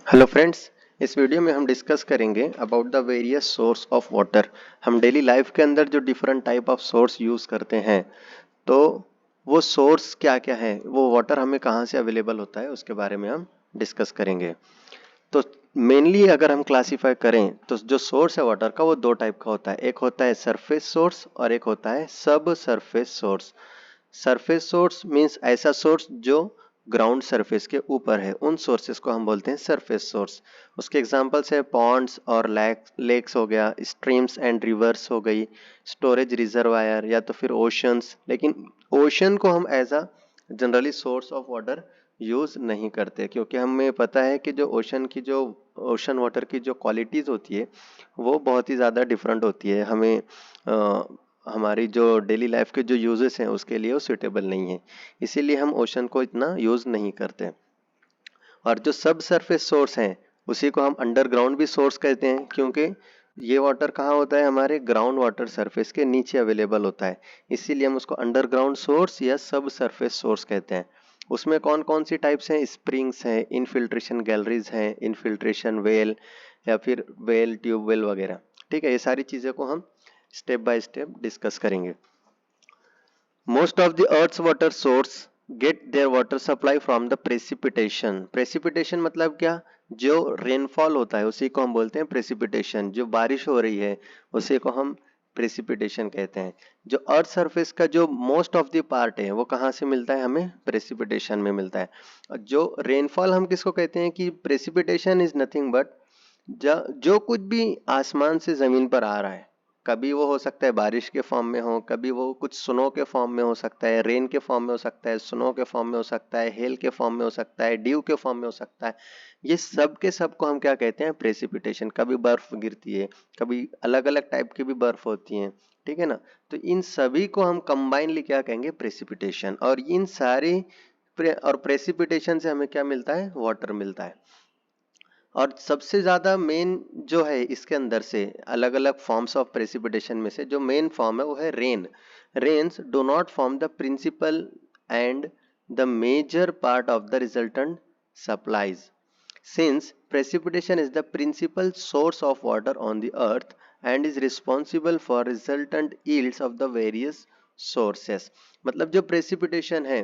Hello friends. इस video में हम डिस्कस करेंगे about the various source of water. हम डेली लाइफ के अंदर जो different type of source use करते हैं, तो वो सोर्स क्या क्या है, वो वाटर हमें कहाँ से अवेलेबल होता है, उसके बारे में हम डिस्कस करेंगे। तो मेनली अगर हम क्लासीफाई करें तो जो सोर्स है वाटर का वो दो टाइप का होता है। एक होता है सरफेस सोर्स और एक होता है सब surface source. Surface source means ऐसा सोर्स जो ग्राउंड सरफेस के ऊपर है, उन सोर्सेस को हम बोलते हैं सरफेस सोर्स। उसके एग्जांपल्स है पॉन्ड्स और लेक्स हो गया, स्ट्रीम्स एंड रिवर्स हो गई, स्टोरेज रिजर्वायर या तो फिर ओशंस। लेकिन ओशन को हम as a generally source of water use नहीं करते, क्योंकि हमें पता है कि जो ओशन वाटर की जो क्वालिटीज़ होती है वो बहुत ही ज़्यादा डिफरेंट होती है। हमारी जो डेली लाइफ के जो यूजेस हैं उसके लिए वो सूटेबल नहीं है, इसीलिए हम ओशन को इतना यूज़ नहीं करते। और जो सब सरफेस सोर्स हैं उसी को हम अंडरग्राउंड भी सोर्स कहते हैं, क्योंकि ये वाटर कहाँ होता है, हमारे ग्राउंड वाटर सरफेस के नीचे अवेलेबल होता है, इसीलिए हम उसको अंडरग्राउंड सोर्स या सब सरफेस सोर्स कहते हैं। उसमें कौन कौन सी टाइप्स हैं, स्प्रिंग्स हैं, इनफिल्ट्रेशन गैलरीज हैं, इनफिल्ट्रेशन वेल या फिर वेल ट्यूबवेल वगैरह। ठीक है, ये सारी चीज़ें को हम स्टेप बाय स्टेप डिस्कस करेंगे। Most of the Earth's water source get their water supply from the precipitation. Precipitation मतलब क्या, जो रेनफॉल होता है उसी को हम बोलते हैं प्रेसिपिटेशन। जो बारिश हो रही है उसी को हम प्रेसिपिटेशन कहते हैं। जो अर्थ सरफेस का जो मोस्ट ऑफ द पार्ट है वो कहाँ से मिलता है, हमें प्रेसिपिटेशन में मिलता है। और जो रेनफॉल हम किसको कहते हैं कि प्रेसिपिटेशन इज नथिंग बट जो कुछ भी आसमान से जमीन पर आ रहा है, कभी वो हो सकता है बारिश के फॉर्म में हो, कभी वो कुछ स्नो के फॉर्म में हो सकता है, रेन के फॉर्म में हो सकता है, स्नो के फॉर्म में हो सकता है, हेल के फॉर्म में हो सकता है, ड्यू के फॉर्म में हो सकता है। ये सब के सब को हम क्या कहते हैं, प्रेसिपिटेशन। कभी बर्फ गिरती है, कभी अलग अलग टाइप की भी बर्फ होती है, ठीक है ना। तो इन सभी को हम कंबाइनली क्या कहेंगे, प्रेसिपिटेशन। और इन सारे और प्रेसिपिटेशन से हमें क्या मिलता है, वाटर मिलता है। और सबसे ज़्यादा मेन जो है इसके अंदर से अलग अलग फॉर्म्स ऑफ प्रेसिपिटेशन में से जो मेन फॉर्म है वो है rain. Rains do not form the principal and the major part of the resultant supplies, since precipitation is the principal source of water on the earth and is responsible for resultant yields of the various sources। मतलब जो precipitation है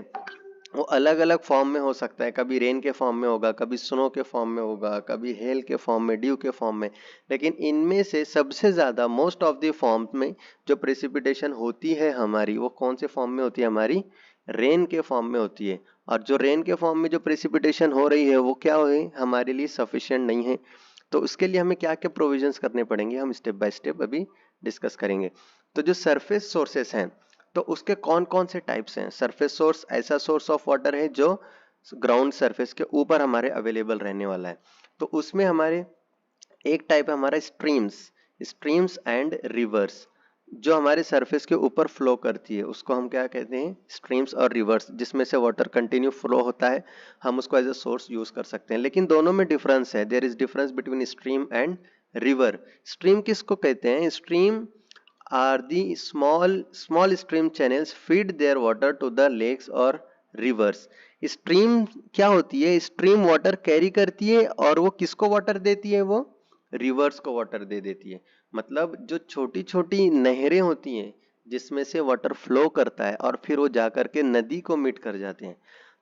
वो अलग अलग form में हो सकता है, कभी रेन के फॉर्म में होगा, कभी स्नो के फॉर्म में होगा, कभी हेल के फॉर्म में, ड्यू के फॉर्म में। लेकिन इनमें से सबसे ज़्यादा मोस्ट ऑफ द फॉर्म में जो प्रेसिपिटेशन होती है हमारी, वो कौन से फॉर्म में होती है, हमारी रेन के फॉर्म में होती है। और जो रेन के फॉर्म में जो प्रेसिपिटेशन हो रही है वो क्या है, हमारे लिए सफिशिएंट नहीं है। तो उसके लिए हमें क्या क्या प्रोविजंस करने पड़ेंगे, हम स्टेप बाय स्टेप अभी डिस्कस करेंगे। तो जो सरफेस सोर्सेस हैं तो उसके कौन कौन से टाइप्स हैं। सरफेस सोर्स ऐसा सोर्स ऑफ वाटर है जो ग्राउंड सरफेस के ऊपर हमारे अवेलेबल रहने वाला है। तो उसमें हमारे एक टाइप है हमारा स्ट्रीम्स। स्ट्रीम्स एंड रिवर्स जो हमारे सरफेस के ऊपर फ्लो करती है उसको हम क्या कहते हैं, स्ट्रीम्स और रिवर्स, जिसमें से वाटर कंटिन्यू फ्लो होता है, हम उसको एज अ सोर्स यूज कर सकते हैं। लेकिन दोनों में डिफरेंस है, there is difference between stream and river. Stream किसको कहते हैं, stream are the small stream channels feed their water to the lakes or rivers। Stream क्या होती है, स्ट्रीम वाटर कैरी करती है और वो किसको वाटर देती है, वो रिवर्स को वाटर दे देती है। मतलब जो छोटी छोटी नहरें होती हैं जिसमें से वाटर फ्लो करता है और फिर वो जाकर के नदी को मीट कर जाते हैं,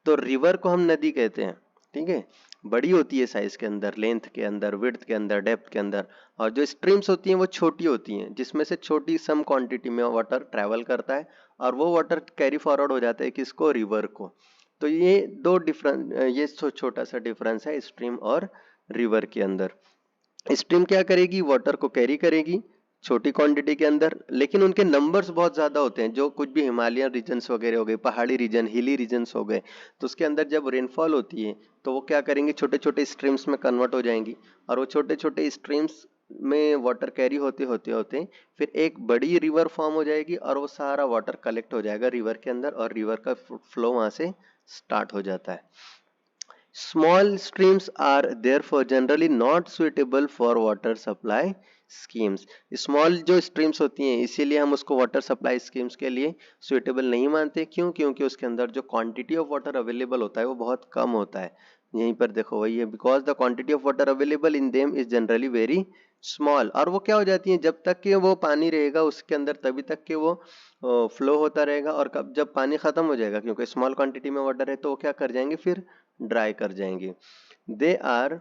तो रिवर को हम नदी कहते हैं। ठीक है, बड़ी होती है साइज के अंदर, लेंथ के अंदर, विड्थ के अंदर, डेप्थ के अंदर। और जो स्ट्रीम्स होती हैं वो छोटी होती हैं, जिसमें से छोटी सम क्वांटिटी में वाटर ट्रैवल करता है और वो वाटर कैरी फॉरवर्ड हो जाता है किसको, रिवर को। तो ये दो डिफरेंस, ये छोटा सा डिफरेंस है स्ट्रीम और रिवर के अंदर। स्ट्रीम क्या करेगी, वाटर को कैरी करेगी छोटी क्वांटिटी के अंदर, लेकिन उनके नंबर्स बहुत ज्यादा होते हैं। जो कुछ भी हिमालयन रीजन्स वगैरह हो गए, पहाड़ी रीजन, हिली रीजन्स हो गए, तो उसके अंदर जब रेनफॉल होती है तो वो क्या करेंगे, छोटे छोटे स्ट्रीम्स में कन्वर्ट हो जाएंगी। और वो छोटे छोटे स्ट्रीम्स में वाटर कैरी होते होते होते फिर एक बड़ी रिवर फॉर्म हो जाएगी और वो सारा वाटर कलेक्ट हो जाएगा रिवर के अंदर और रिवर का फ्लो वहां से स्टार्ट हो जाता है। Small streams are therefore generally not suitable for water supply schemes। Small जो स्ट्रीम्स होती हैं इसीलिए हम उसको वाटर सप्लाई स्कीम्स के लिए सुइटेबल नहीं मानते। क्यों, क्योंकि उसके अंदर जो क्वांटिटी ऑफ वाटर अवेलेबल होता है वो बहुत कम होता है। यहीं पर देखो वही है, because the quantity of water available in them is generally very small. और वो क्या हो जाती है, जब तक कि वो पानी रहेगा उसके अंदर तभी तक कि वो फ्लो होता रहेगा, और कब जब पानी खत्म हो जाएगा, क्योंकि स्मॉल क्वांटिटी में वाटर है, तो वो क्या कर जाएंगे, फिर ड्राई कर जाएंगे। They are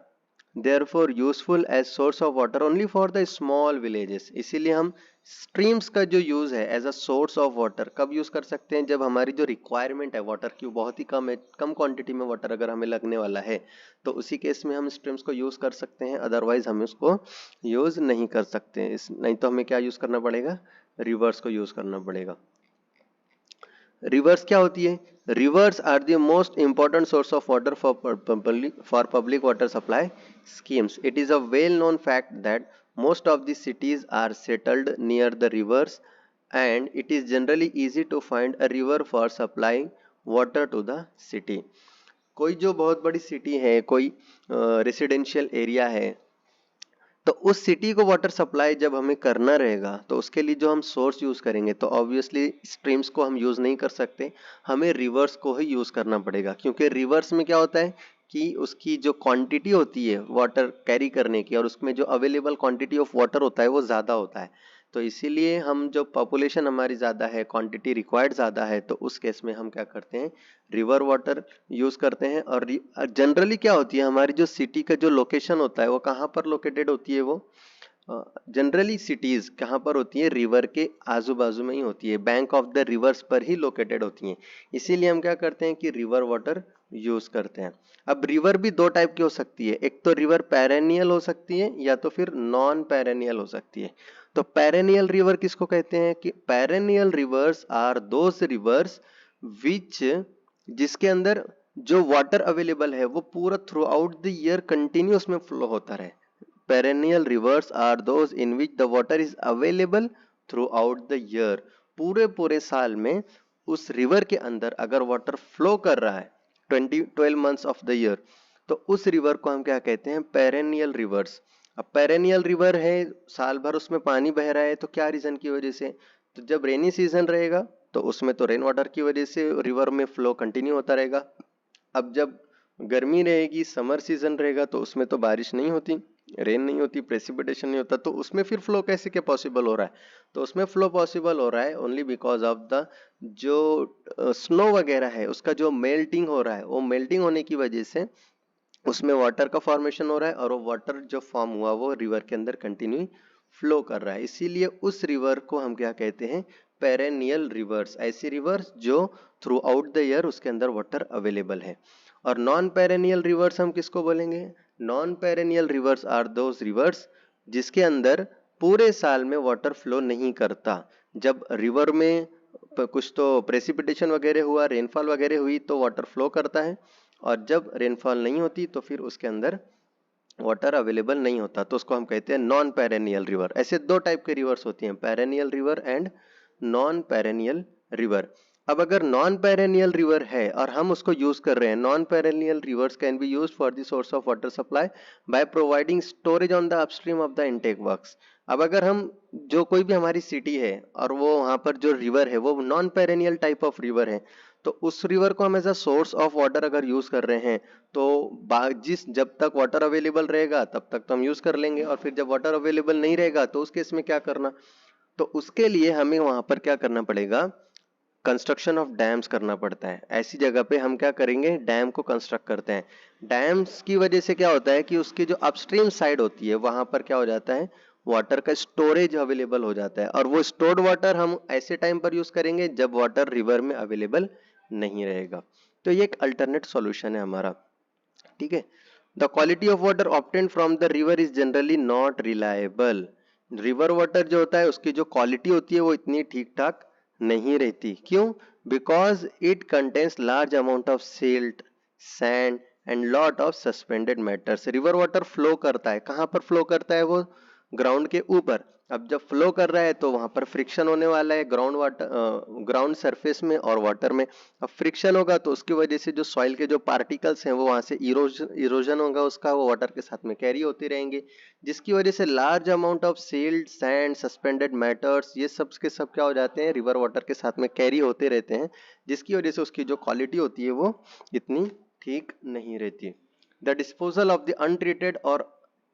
therefore useful as source of water only for the small villages। इसीलिए हम स्ट्रीम्स का जो यूज है as a source of water कब यूज कर सकते हैं, जब हमारी जो रिक्वायरमेंट है वाटर की बहुत ही कम है, कम क्वांटिटी में वाटर अगर हमें लगने वाला है, तो उसी केस में हम स्ट्रीम्स को यूज कर सकते हैं, अदरवाइज हम उसको यूज नहीं कर सकते। नहीं तो हमें क्या यूज करना पड़ेगा, रिवर्स को यूज करना पड़ेगा। रिवर्स क्या होती है, rivers are the most important source of water for public water supply schemes। It is a well known fact that most of the cities are settled near the rivers, and it is generally easy to find a river for supplying water to the city। कोई जो बहुत बड़ी city है, कोई residential area है, तो उस city को वाटर सप्लाई जब हमें करना रहेगा, तो उसके लिए जो हम सोर्स यूज करेंगे, तो ऑब्वियसली स्ट्रीम्स को हम यूज नहीं कर सकते, हमें रिवर्स को ही यूज करना पड़ेगा। क्योंकि रिवर्स में क्या होता है कि उसकी जो क्वांटिटी होती है वाटर कैरी करने की, और उसमें जो अवेलेबल क्वांटिटी ऑफ वाटर होता है वो ज़्यादा होता है। तो इसीलिए हम जो पॉपुलेशन हमारी ज़्यादा है, क्वांटिटी रिक्वायर्ड ज़्यादा है, तो उस केस में हम क्या करते हैं, रिवर वाटर यूज़ करते हैं। और जनरली क्या होती है, हमारी जो सिटी का जो लोकेशन होता है वो कहाँ पर लोकेटेड होती है, वो जनरली सिटीज कहाँ पर होती है, रिवर के आजू बाजू में ही होती है, बैंक ऑफ द रिवर्स पर ही लोकेटेड होती हैं। इसीलिए हम क्या करते हैं कि रिवर वाटर यूज करते हैं। अब रिवर भी दो टाइप की हो सकती है, एक तो रिवर पेरेनियल हो सकती है, या तो फिर नॉन पेरेनियल हो सकती है। तो पेरेनियल रिवर किसको कहते हैं, कि perennial rivers are those rivers which, जिसके अंदर जो वाटर अवेलेबल है वो पूरा throughout the year continuous में फ्लो होता रहे। Perennial rivers are those in which the water is available throughout the year। पूरे पूरे साल में उस रिवर के अंदर अगर वाटर फ्लो कर रहा है 12 मंथ्स ऑफ द ईयर, तो उस रिवर को हम क्या कहते हैं, पेरेनियल रिवर्स। अब पेरेनियल रिवर है, साल भर उसमें पानी बह रहा है, तो क्या रीजन की वजह से, तो जब रेनी सीजन रहेगा तो उसमें तो रेन वाटर की वजह से रिवर में फ्लो कंटिन्यू होता रहेगा। अब जब गर्मी रहेगी, समर सीजन रहेगा, तो उसमें तो बारिश नहीं होती, रेन नहीं होती, प्रेसिपिटेशन नहीं होता, तो उसमें फिर फ्लो कैसे क्या पॉसिबल हो रहा है, तो उसमें फ्लो पॉसिबल हो रहा है ओनली बिकॉज ऑफ द जो स्नो वगैरह है उसका जो मेल्टिंग हो रहा है, वो मेल्टिंग होने की वजह से उसमें वाटर का फॉर्मेशन हो रहा है, और वो वाटर जो फॉर्म हुआ वो रिवर के अंदर कंटिन्यू फ्लो कर रहा है। इसीलिए उस रिवर को हम क्या कहते हैं, पेरेनियल रिवर्स। ऐसी रिवर्स जो थ्रू आउट द ईयर उसके अंदर वाटर अवेलेबल है। और नॉन पेरेनियल रिवर्स हम किसको बोलेंगे, non perennial rivers are those rivers जिसके अंदर पूरे साल में वाटर फ्लो नहीं करता। जब रिवर में कुछ तो प्रेसिपिटेशन वगैरह हुआ, रेनफॉल वगैरह हुई, तो वाटर फ्लो करता है, और जब रेनफॉल नहीं होती तो फिर उसके अंदर वाटर अवेलेबल नहीं होता, तो उसको हम कहते हैं नॉन पेरेनियल रिवर। ऐसे दो टाइप के रिवर्स होती हैं, perennial river and non perennial river. अब अगर नॉन पेरेनियल रिवर है और हम उसको यूज कर रहे हैं, non perennial reverse can be use for the source of water supply by providing storage on the upstream of the intake works. अब अगर हम जो कोई भी हमारी सिटी है और वो वहां पर जो रिवर है वो non perennial type of river है, तो उस रिवर को हम as a source of water अगर यूज कर रहे हैं, तो जिस जब तक वाटर अवेलेबल रहेगा तब तक तो हम यूज कर लेंगे, और फिर जब वाटर अवेलेबल नहीं रहेगा तो उस केस में क्या करना, तो उसके लिए हमें वहां पर क्या करना पड़ेगा, कंस्ट्रक्शन ऑफ डैम्स करना पड़ता है। ऐसी जगह पे हम क्या करेंगे, डैम को कंस्ट्रक्ट करते हैं। डैम्स की वजह से क्या होता है कि उसकी जो अपस्ट्रीम साइड होती है वहां पर क्या हो जाता है, वाटर का स्टोरेज अवेलेबल हो जाता है, और वो स्टोर्ड वाटर हम ऐसे टाइम पर यूज करेंगे जब वाटर रिवर में अवेलेबल नहीं रहेगा। तो ये एक अल्टरनेट सॉल्यूशन है हमारा, ठीक है। The quality of water obtained from the river is generally not reliable. River water जो होता है उसकी जो क्वालिटी होती है वो इतनी ठीक ठाक नहीं रहती। क्यों, because it contains large amount of silt, sand and lot of suspended matters. River water flow करता है, कहाँ पर फ्लो करता है, वो ग्राउंड के ऊपर। अब जब फ्लो कर रहा है तो वहां पर फ्रिक्शन होने वाला है ग्राउंड वाटर, ग्राउंड सरफेस में और वाटर में। अब फ्रिक्शन होगा तो उसकी वजह से जो सॉइल के जो पार्टिकल्स हैं वो वहां से इरोजन होगा उसका, वो वाटर के साथ में कैरी होते रहेंगे, जिसकी वजह से large amount of silt, sand, suspended matters, ये सब के सब क्या हो जाते हैं, रिवर वाटर के साथ में कैरी होते रहते हैं, जिसकी वजह से उसकी जो क्वालिटी होती है वो इतनी ठीक नहीं रहती। The disposal of the untreated और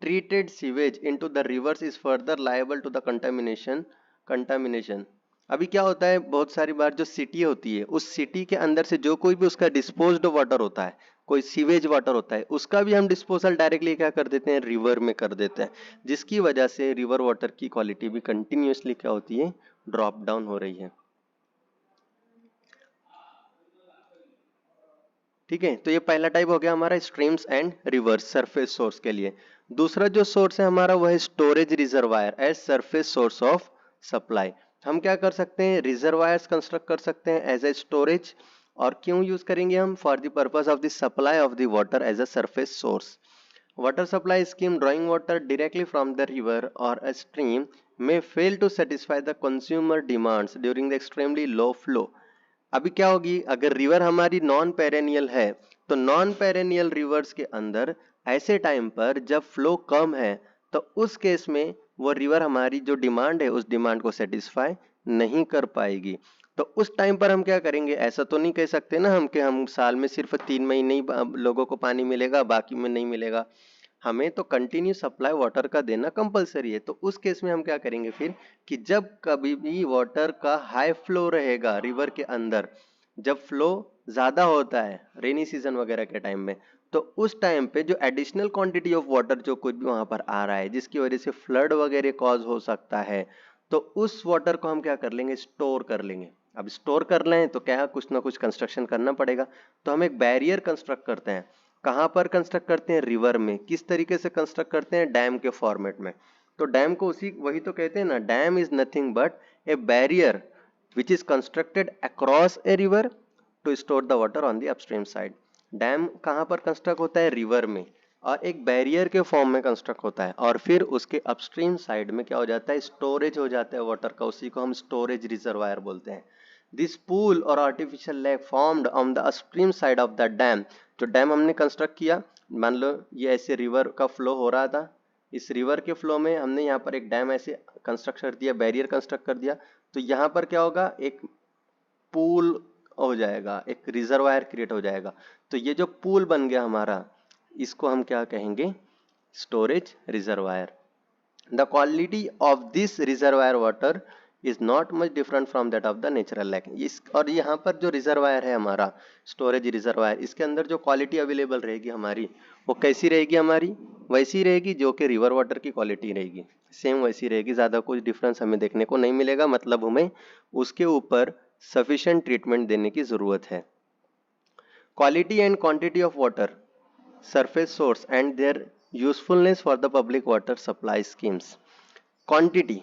treated sewage into the rivers is further liable to the contamination. अभी क्या होता है, बहुत सारी बार जो सिटी होती है उस सिटी के अंदर से जो कोई भी उसका डिस्पोज्ड वाटर होता है, कोई सीवेज वाटर होता है, उसका भी हम डिस्पोजल डायरेक्टली क्या कर देते हैं, रिवर में कर देते हैं, जिसकी वजह से रिवर वाटर की क्वालिटी भी कंटिन्यूसली क्या होती है, ड्रॉप डाउन हो रही है। ठीक है, तो ये पहला टाइप हो गया हमारा streams and rivers surface source के लिए। दूसरा जो सोर्स है हमारा वो है storage reservoir as surface source of supply. हम क्या कर सकते हैं, रिजर्वायर्स कंस्ट्रक्ट कर सकते हैं एज ए स्टोरेज। और क्यों यूज करेंगे हम, for the purpose of the supply of the water as a surface source. Water supply scheme drawing water directly from the river or a stream may fail to satisfy the consumer demands during the extremely low flow। अभी क्या होगी, अगर river हमारी non perennial है तो non perennial reverse के अंदर ऐसे टाइम पर जब फ्लो कम है तो उस केस में वो रिवर हमारी जो डिमांड है उस डिमांड को सेटिस्फाई नहीं कर पाएगी। तो उस टाइम पर हम क्या करेंगे, ऐसा तो नहीं कह सकते ना हम कि हम साल में सिर्फ 3 महीने ही लोगों को पानी मिलेगा, बाकी में नहीं मिलेगा। हमें तो कंटिन्यू सप्लाई वाटर का देना कंपलसरी है। तो उस केस में हम क्या करेंगे फिर, कि जब कभी भी वाटर का हाई फ्लो रहेगा रिवर के अंदर, जब फ्लो ज्यादा होता है रेनी सीजन वगैरह के टाइम में, तो उस टाइम पे जो एडिशनल क्वांटिटी ऑफ वाटर जो कुछ भी वहां पर आ रहा है जिसकी वजह से फ्लड वगैरह कॉज हो सकता है, तो उस वाटर को हम क्या कर लेंगे, स्टोर कर लेंगे। अब स्टोर कर लें तो क्या कुछ ना कुछ कंस्ट्रक्शन करना पड़ेगा। तो हम एक बैरियर कंस्ट्रक्ट करते हैं। कहाँ पर कंस्ट्रक्ट करते हैं, रिवर में। किस तरीके से कंस्ट्रक्ट करते हैं, डैम के फॉर्मेट में। तो डैम को उसी वही तो कहते हैं ना, dam is nothing but a barrier which is constructed across a river to store the water on the upstream side. Dam कहाँ पर कंस्ट्रक्ट होता है, रिवर में, और एक बैरियर के फॉर्म में कंस्ट्रक्ट होता है, और फिर उसके अपस्ट्रीम साइड में क्या हो जाता है, स्टोरेज हो जाता है वाटर का। उसी को हम स्टोरेज रिजर्वायर बोलते हैं। दिस पूल और artificial lake formed on the upstream side of the dam. जो डैम हमने कंस्ट्रक्ट किया, मान लो ये ऐसे रिवर का फ्लो हो रहा था, इस रिवर के फ्लो में हमने यहाँ पर एक डैम ऐसे कंस्ट्रक्ट कर दिया, बैरियर कंस्ट्रक्ट कर दिया, तो यहाँ पर क्या होगा, एक पूल हो जाएगा, एक रिजर्वायर क्रिएट हो जाएगा। तो ये जो पूल बन गया हमारा, इसको हम क्या कहेंगे, storage reservoir. The quality of this reservoir water is not much different from that of the natural lake. इस और यहाँ पर जो रिजर्वायर है हमारा, स्टोरेज रिजर्वायर, इसके अंदर जो क्वालिटी अवेलेबल रहेगी हमारी, वो कैसी रहेगी हमारी, वैसी रहेगी जो कि रिवर वाटर की क्वालिटी रहेगी, सेम वैसी रहेगी। ज़्यादा कुछ डिफरेंस हमें देखने को नहीं मिलेगा। मतलब हमें उसके ऊपर सफिशिएंट ट्रीटमेंट देने की ज़रूरत है। Quality and quantity of water surface source and their usefulness for the public water supply schemes. Quantity,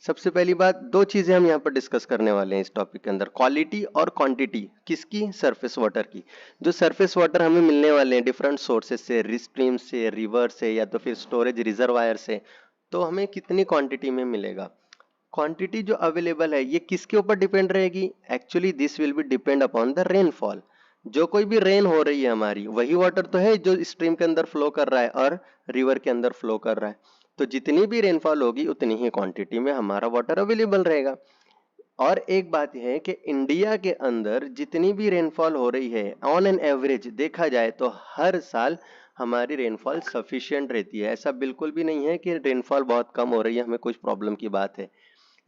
सबसे पहली बात, दो चीजें हम यहाँ पर डिस्कस करने वाले हैं इस टॉपिक के अंदर, क्वालिटी और क्वांटिटी। किसकी, सरफेस वाटर की। जो सरफेस वाटर हमें मिलने वाले हैं डिफरेंट सोर्सेज से, स्ट्रीम से, रिवर से, या तो फिर स्टोरेज रिजर्वायर से, तो हमें कितनी क्वांटिटी में मिलेगा। क्वांटिटी जो अवेलेबल है ये किसके ऊपर डिपेंड रहेगी, actually this will be depend upon the rainfall. जो कोई भी रेन हो रही है हमारी, वही वाटर तो है जो स्ट्रीम के अंदर फ्लो कर रहा है और रिवर के अंदर फ्लो कर रहा है। तो जितनी भी रेनफॉल होगी उतनी ही क्वांटिटी में हमारा वाटर अवेलेबल रहेगा। और एक बात यह है कि इंडिया के अंदर जितनी भी रेनफॉल हो रही है, ऑन एन एवरेज देखा जाए तो हर साल हमारी रेनफॉल सफिशिएंट रहती है। ऐसा बिल्कुल भी नहीं है कि रेनफॉल बहुत कम हो रही है, हमें कुछ प्रॉब्लम की बात है।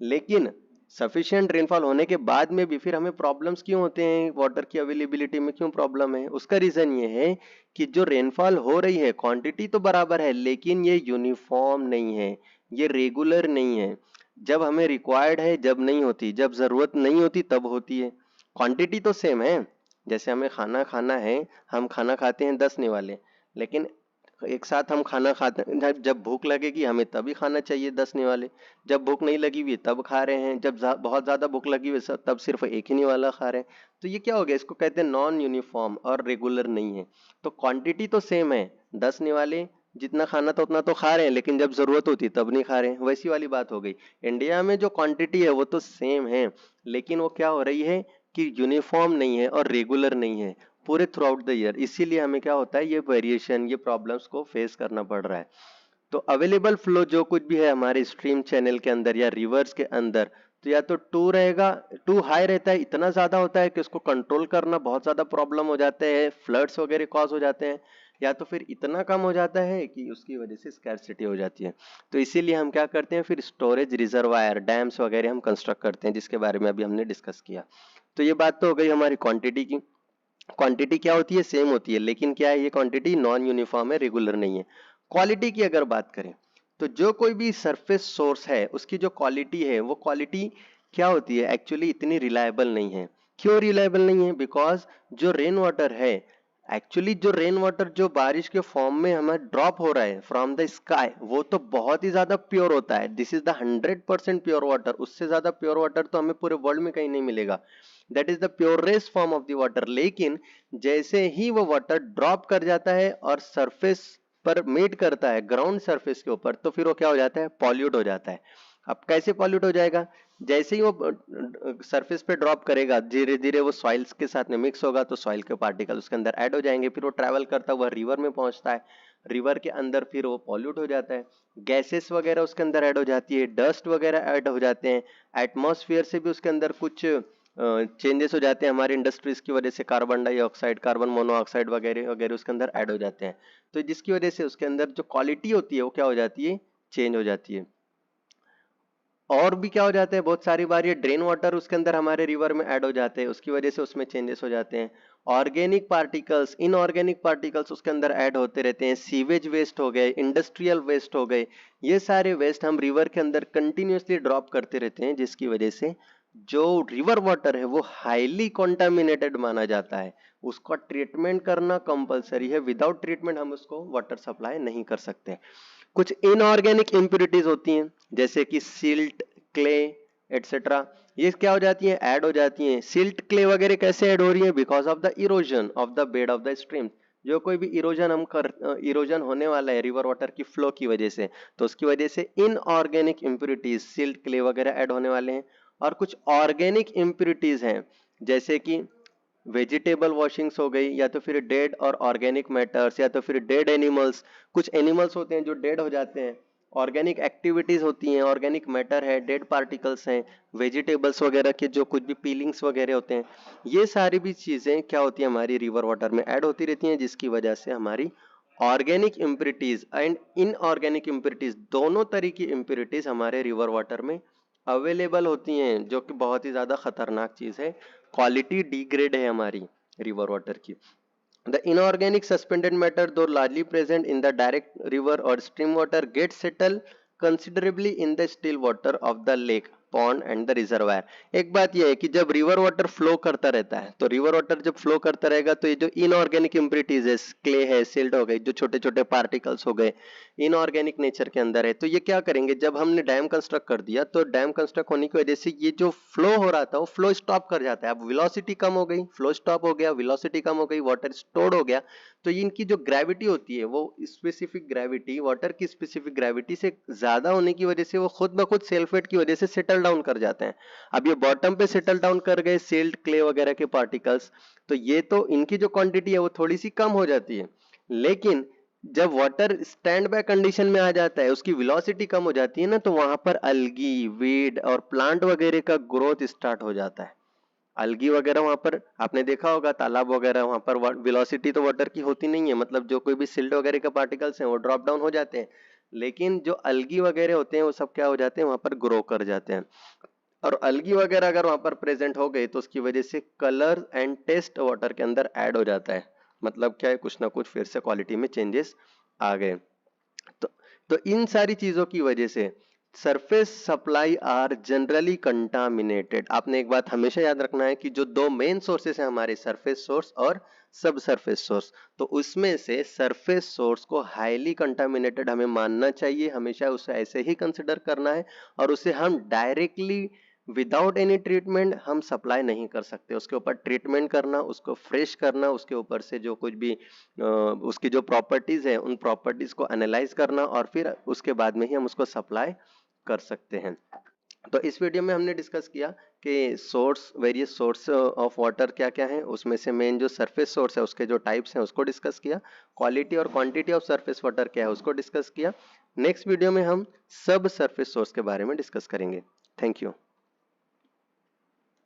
लेकिन सफिशिएंट रेनफॉल होने के बाद में भी फिर हमें प्रॉब्लम्स क्यों होते हैं, वाटर की अवेलेबिलिटी में क्यों प्रॉब्लम है, उसका रीजन ये है कि जो रेनफॉल हो रही है क्वांटिटी तो बराबर है, लेकिन ये यूनिफॉर्म नहीं है, ये रेगुलर नहीं है। जब हमें रिक्वायर्ड है जब नहीं होती, जब जरूरत नहीं होती तब होती है। क्वांटिटी तो सेम है, जैसे हमें खाना खाना है, हम खाना खाते हैं 10 निवाले, लेकिन एक साथ हम खाना खाते हैं, जब भूख लगेगी हमें तभी खाना चाहिए 10 निवाले, जब भूख नहीं लगी हुई तब खा रहे हैं, जब बहुत ज्यादा भूख लगी हुई तब सिर्फ एक ही निवाला खा रहे हैं। तो ये क्या हो गया, इसको कहते हैं नॉन यूनिफॉर्म और रेगुलर नहीं है। तो क्वांटिटी तो सेम है, 10 निवाले जितना खाना था उतना तो खा रहे हैं, लेकिन जब जरूरत होती तब नहीं खा रहे हैं, वैसी वाली बात हो गई। इंडिया में जो क्वांटिटी है वो तो सेम है, लेकिन वो क्या हो रही है कि यूनिफॉर्म नहीं है और रेगुलर नहीं है पूरे थ्रू आउट द ईयर। इसीलिए हमें क्या होता है, ये वेरिएशन, ये प्रॉब्लम्स को फेस करना पड़ रहा है। तो अवेलेबल फ्लो जो कुछ भी है हमारे स्ट्रीम चैनल के अंदर या रिवर्स के अंदर, तो या तो टू रहेगा, टू हाई रहता है, इतना ज्यादा होता है कि उसको कंट्रोल करना बहुत ज्यादा प्रॉब्लम हो जाते हैं, फ्लड्स वगैरह कॉज हो जाते हैं, या तो फिर इतना कम हो जाता है कि उसकी वजह से स्कैर्सिटी हो जाती है। तो इसीलिए हम क्या करते हैं, फिर स्टोरेज रिजर्वायर, डैम्स वगैरह हम कंस्ट्रक्ट करते हैं, जिसके बारे में अभी हमने डिस्कस किया। तो ये बात तो हो गई हमारी क्वांटिटी की। क्वांटिटी क्या होती है, सेम होती है, लेकिन क्या है, ये क्वांटिटी नॉन यूनिफॉर्म है, रेगुलर नहीं है। क्वालिटी की अगर बात करें तो जो कोई भी सरफेस सोर्स है उसकी जो क्वालिटी है वो क्वालिटी क्या होती है, एक्चुअली इतनी रिलायबल नहीं है। क्यों रिलायबल नहीं है? बिकॉज जो रेन वाटर है, एक्चुअली जो रेन वाटर जो बारिश के फॉर्म में हमें ड्रॉप हो रहा है फ्रॉम द स्काई, वो तो बहुत ही ज्यादा प्योर होता है। This is the 100% pure water. उससे ज्यादा प्योर वाटर तो हमें पूरे वर्ल्ड में कहीं नहीं मिलेगा। That is the purest form of the water. लेकिन जैसे ही वो वाटर ड्रॉप कर जाता है और सरफेस पर मीट करता है ग्राउंड सरफेस के ऊपर, तो फिर वो क्या हो जाता है, पॉल्यूट हो जाता है। अब कैसे पॉल्यूट हो जाएगा? जैसे ही वो सरफेस पे ड्रॉप करेगा, धीरे धीरे वो सॉइल्स के साथ में मिक्स होगा, तो सॉइल के पार्टिकल उसके अंदर ऐड हो जाएंगे, फिर वो ट्रैवल करता हुआ रिवर में पहुंचता है। रिवर के अंदर फिर वो पॉल्यूट हो जाता है, गैसेस वगैरह उसके अंदर ऐड हो जाती है, डस्ट वगैरह ऐड हो जाते हैं, एटमॉस्फेयर से भी उसके अंदर कुछ चेंजेस हो जाते हैं हमारी इंडस्ट्रीज की वजह से, कार्बन डाइऑक्साइड, कार्बन मोनोऑक्साइड वगैरह वगैरह उसके अंदर ऐड हो जाते हैं। तो जिसकी वजह से उसके अंदर जो क्वालिटी होती है वो क्या हो जाती है, चेंज हो जाती है। और भी क्या हो जाता है, बहुत सारी बार ये ड्रेन वाटर उसके अंदर हमारे रिवर में ऐड हो जाते हैं, उसकी वजह से उसमें चेंजेस हो जाते हैं। ऑर्गेनिक पार्टिकल्स, इनऑर्गेनिक पार्टिकल्स उसके अंदर ऐड होते रहते हैं, सीवेज वेस्ट हो गए, इंडस्ट्रियल वेस्ट हो गए, ये सारे वेस्ट हम रिवर के अंदर कंटिन्यूसली ड्रॉप करते रहते हैं, जिसकी वजह से जो रिवर वाटर है वो हाईली कॉन्टामिनेटेड माना जाता है। उसका ट्रीटमेंट करना कंपलसरी है, विदाउट ट्रीटमेंट हम उसको वाटर सप्लाई नहीं कर सकते। कुछ इनऑर्गेनिक इंप्योरिटीज होती हैं, जैसे कि सिल्ट, क्ले एटसेट्रा, ये क्या हो जाती हैं, ऐड हो जाती हैं। सिल्ट, क्ले वगैरह कैसे ऐड हो रही है? Because of the erosion of the bed of the stream. जो कोई भी इरोजन इरोजन होने वाला है रिवर वाटर की फ्लो की वजह से, तो उसकी वजह से इनऑर्गेनिक इंप्योरिटीज, सिल्ट, क्ले वगैरह ऐड होने वाले हैं। और कुछ ऑर्गेनिक इंप्योरिटीज हैं, जैसे कि वेजिटेबल वॉशिंग्स हो गई, या तो फिर डेड और ऑर्गेनिक मैटर्स, या तो फिर डेड एनिमल्स। कुछ एनिमल्स होते हैं जो डेड हो जाते हैं, ऑर्गेनिक एक्टिविटीज होती हैं, ऑर्गेनिक मैटर है, डेड पार्टिकल्स हैं, वेजिटेबल्स वगैरह के जो कुछ भी पीलिंग्स वगैरह होते हैं, ये सारी भी चीजें क्या होती है, हमारी रिवर वाटर में ऐड होती रहती हैं, जिसकी वजह से हमारी organic impurities and inorganic impurities, दोनों तरह की इम्प्योरिटीज हमारे रिवर वाटर में अवेलेबल होती हैं, जो कि बहुत ही ज्यादा खतरनाक चीज है। क्वालिटी डिग्रेड है हमारी रिवर वाटर की। The inorganic suspended matter, though largely present in the direct river or stream water, gets settled considerably in the still water of the lake, pond and the reservoir. एक बात यह है कि जब river water flow करता रहता है, तो रिवर वाटर जब फ्लो करता रहेगा तो ये जो इनऑर्गेनिक इम्प्योरिटीज है, क्ले है, सिल्ट हो गई, जो छोटे छोटे पार्टिकल्स हो गए, इनऑर्गेनिक नेचर के अंदर है, तो ये क्या करेंगे, जब हमने डैम कंस्ट्रक्ट कर दिया तो डैम कंस्ट्रक्ट होने की वजह से ये जो फ्लो हो रहा था वो फ्लो स्टॉप कर जाता है। अब वेलोसिटी कम हो गई, फ्लो स्टॉप हो गया, वेलोसिटी कम हो गई, वाटर स्टोर्ड हो गया, तो इनकी जो ग्रेविटी होती है वो स्पेसिफिक ग्रेविटी, वाटर की स्पेसिफिक ग्रेविटी से ज्यादा होने की वजह से वो खुद ब खुद सेल्फ वेट की वजह से सेटल डाउन कर जाते हैं। अब ये बॉटम पे सेटल डाउन कर गए सिल्ट, क्ले वगैरह के पार्टिकल्स, तो ये तो इनकी जो क्वांटिटी है वो थोड़ी सी कम हो जाती है। लेकिन जब वाटर स्टैंड बाय कंडीशन में आ जाता है, उसकी वेलोसिटी कम हो जाती है ना, तो वहां पर अलगी, वीड और प्लांट वगैरह का ग्रोथ स्टार्ट हो जाता है। अलगी वगैरह वहां पर आपने देखा होगा, तालाब वगैरह, वहां पर वेलोसिटी तो वाटर की होती नहीं है, मतलब जो कोई भी सिल्ट वगैरह के पार्टिकल्स हैं वो ड्रॉप डाउन हो जाते हैं, लेकिन जो अलगी वगैरह होते हैं वो सब क्या हो जाते हैं, वहां पर ग्रो कर जाते हैं। और अलगी वगैरह अगर वहां पर प्रेजेंट हो गई तो उसकी वजह से कलर एंड टेस्ट वाटर के अंदर ऐड हो जाता है। मतलब क्या है, कुछ ना कुछ फिर से क्वालिटी में चेंजेस आ गए। तो इन सारी चीजों की वजह से surface supply are generally contaminated. आपने एक बात हमेशा याद रखना है कि जो दो मेन सोर्सेस हैं हमारे, सरफेस सोर्स और सब सरफेस सोर्स, तो उसमें से सरफेस सोर्स को हाईली कंटामिनेटेड हमें मानना चाहिए, हमेशा उसे ऐसे ही कंसिडर करना है, और उसे हम डायरेक्टली विदाउट एनी ट्रीटमेंट हम सप्लाई नहीं कर सकते। उसके ऊपर ट्रीटमेंट करना, उसको फ्रेश करना, उसके ऊपर से जो कुछ भी उसकी जो प्रॉपर्टीज है उन प्रॉपर्टीज को एनालाइज करना, और फिर उसके बाद में ही हम उसको सप्लाई कर सकते हैं। तो इस वीडियो में हमने डिस्कस किया कि source, various source of water क्या क्या है, उसमें से मेन जो सरफेस सोर्स है उसके जो टाइप्स हैं उसको डिस्कस किया, क्वालिटी और क्वांटिटी ऑफ सरफेस वाटर क्या है उसको डिस्कस किया। नेक्स्ट वीडियो में हम सब सरफेस सोर्स के बारे में डिस्कस करेंगे। Thank you.